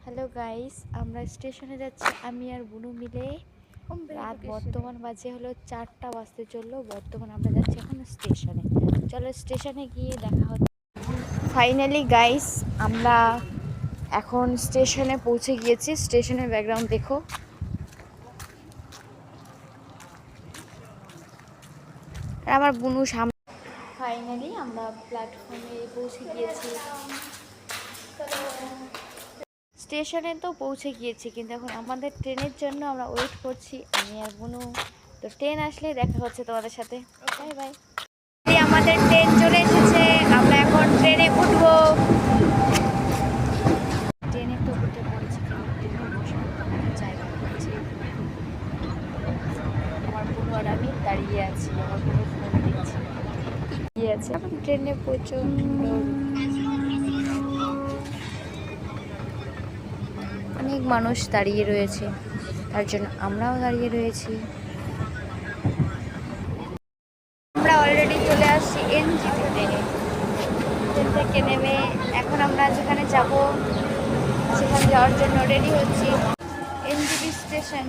Hello guys, আমরা স্টেশনে যাচ্ছি আমি আর বুনু মিলে। রাত বর্তমান বাজে হলো 4টা বাজতে চললো। বর্তমান আমরা যাচ্ছি এখন স্টেশনে। চলো স্টেশনে গিয়ে দেখা হচ্ছে। ফাইনালি গাইস, আমরা এখন স্টেশনে পৌঁছে গিয়েছি। স্টেশনের ব্যাকগ্রাউন্ড দেখো। আর আমার বুনু সামনে। ফাইনালি আমরা প্ল্যাটফর্মে পৌঁছে গিয়েছি। স্টেশনে তো পৌঁছে গিয়েছি, কিন্তু এখন আমাদের ট্রেনের জন্য আমরা ওয়েট করছি আমি আর বুনু। তো ট্রেন আসলে দেখা হচ্ছে তোমাদের সাথে। Bye bye. আমাদের ট্রেন চলে এসেছে, আমরা এখন ট্রেনে উঠবো। ট্রেনে তো উঠে পড়েছি, কিন্তু ট্রেনে বসে জায়গা পাচ্ছি। আমার বুনু আর আমি দাঁড়িয়ে আছি, আমার বুনু ফোন দেখছি দাঁড়িয়ে আছে। এখন ট্রেনে প্রচন্ড অনেক মানুষ দাঁড়িয়ে রয়েছে, তার জন্য আমরাও দাঁড়িয়ে রয়েছি। আমরা অলরেডি চলে আসছি এনজিপি ট্রেনে। ট্রেন থেকে নেমে এখন আমরা যেখানে যাব সেখানে যাওয়ার জন্য রেডি হচ্ছি। NJP station.